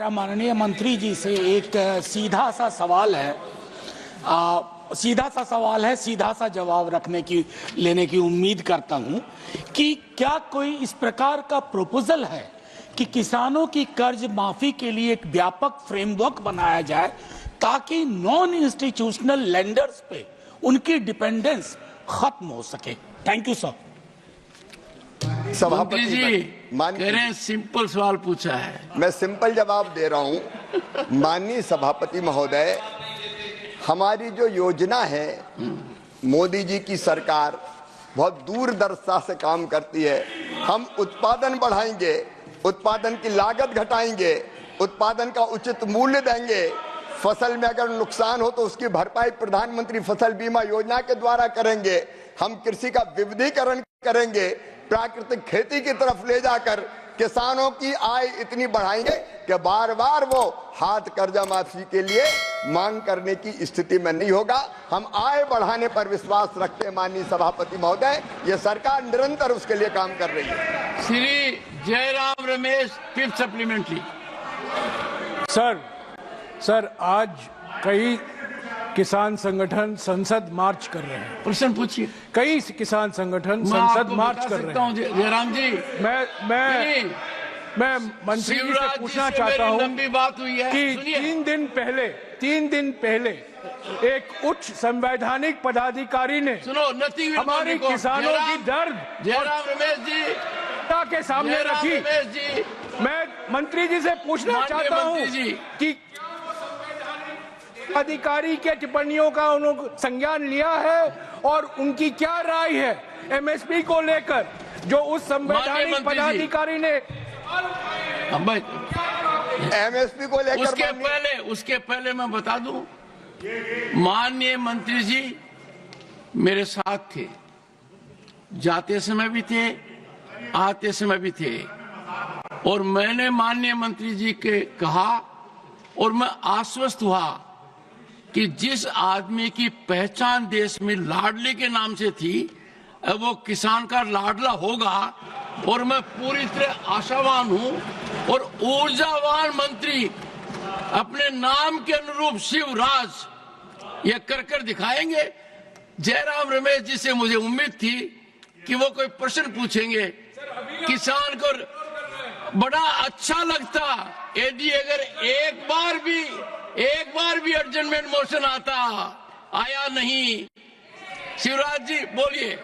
मेरा माननीय मंत्री जी से एक सीधा सा सवाल है, सीधा सा जवाब लेने की उम्मीद करता हूं कि क्या कोई इस प्रकार का प्रपोजल है कि किसानों की कर्ज माफी के लिए एक व्यापक फ्रेमवर्क बनाया जाए ताकि नॉन इंस्टीट्यूशनल लेंडर्स पे उनकी डिपेंडेंस खत्म हो सके। Thank you sir. मंत्री जी कह रहे हैं सिंपल सवाल पूछा है, मैं सिंपल जवाब दे रहा हूं। माननीय सभापति महोदय, हमारी जो योजना है, मोदी जी की सरकार बहुत दूरदर्शिता से काम करती है। हम उत्पादन बढ़ाएंगे, उत्पादन की लागत घटाएंगे, उत्पादन का उचित मूल्य देंगे, फसल में अगर नुकसान हो तो उसकी भरपाई प्रधानमंत्री फसल बीमा योजना के द्वारा करेंगे। हम कृषि का विविधीकरण करेंगे, प्राकृतिक खेती की तरफ ले जाकर किसानों की आय इतनी बढ़ाएंगे कि बार बार वो हाथ कर्जा माफी के लिए मांग करने की स्थिति में नहीं होगा। हम आय बढ़ाने पर विश्वास रखते हैं माननीय सभापति महोदय, ये सरकार निरंतर उसके लिए काम कर रही है। Shri Jairam Ramesh, fifth supplementary. Sir आज कई किसान संगठन संसद मार्च कर रहे हैं। प्रश्न पूछिए। कई किसान संगठन संसद मार्च कर रहे हैं। जयराम जी, मैं मंत्री जी से पूछना चाहता हूं लंबी बात हुई है कि 3 दिन पहले एक उच्च संवैधानिक पदाधिकारी ने हमारे किसानों की दर्द जयराम रमेश जी के सामने रखी। मैं मंत्री जी से पूछना चाहता हूं कि अधिकारी के टिप्पणियों का उन्होंने संज्ञान लिया है और उनकी क्या राय है एमएसपी को लेकर, जो उस संवैधानिक पदाधिकारी ने एमएसपी को लेकर। उसके पहले मैं बता दूं, माननीय मंत्री जी मेरे साथ थे, जाते समय भी थे, आते समय भी थे, और मैंने माननीय मंत्री जी के कहा और मैं आश्वस्त हुआ कि जिस आदमी की पहचान देश में लाडले के नाम से थी, वो किसान का लाडला होगा, और मैं पूरी तरह आशावान हूं। और ऊर्जावान मंत्री अपने नाम के अनुरूप शिवराज ये कर दिखाएंगे। जयराम रमेश जी से मुझे उम्मीद थी कि वो कोई प्रश्न पूछेंगे, किसान को बड़ा अच्छा लगता यदि अगर एक बार भी एडजमेंट मोशन आता। आया नहीं। शिवराज जी बोलिए।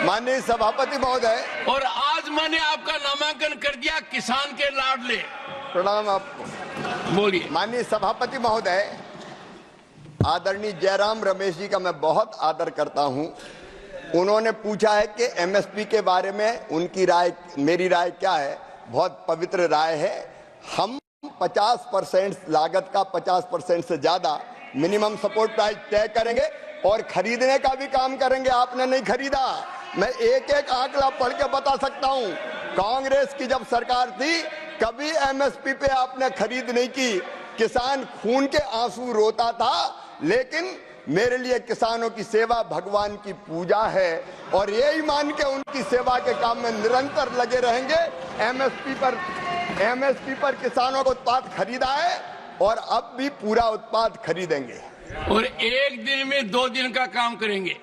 माननीय सभापति महोदय, और आज मैंने आपका नामांकन कर दिया किसान के लाडले। प्रणाम आपको। बोलिए। माननीय सभापति महोदय, आदरणीय जयराम रमेश जी का मैं बहुत आदर करता हूं। उन्होंने पूछा है कि एमएसपी के बारे में उनकी राय, मेरी राय क्या है। बहुत पवित्र राय है। हम 50% लागत का 50% से ज्यादा मिनिमम सपोर्ट प्राइस तय करेंगे और खरीदने का भी काम करेंगे। आपने नहीं खरीदा, मैं एक एक आंकड़ा पढ़ के बता सकता हूं। कांग्रेस की जब सरकार थी, कभी एमएसपी पे आपने खरीद नहीं की। किसान खून के आंसू रोता था, लेकिन मेरे लिए किसानों की सेवा भगवान की पूजा है और यही मान के उनकी सेवा के काम में निरंतर लगे रहेंगे। एमएसपी पर किसानों को उत्पाद खरीदा है और अब भी पूरा उत्पाद खरीदेंगे, और एक दिन में 2 दिन का काम करेंगे।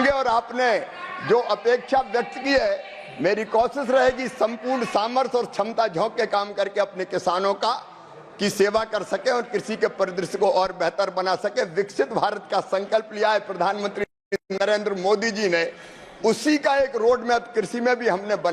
और आपने जो अपेक्षा व्यक्त की है, मेरी कोशिश रहेगी संपूर्ण सामर्थ्य और क्षमता झोंक के काम करके अपने किसानों की सेवा कर सके और कृषि के परिदृश्य को और बेहतर बना सके। विकसित भारत का संकल्प लिया है प्रधानमंत्री नरेंद्र मोदी जी ने, उसी का एक रोड मैप कृषि में भी हमने बना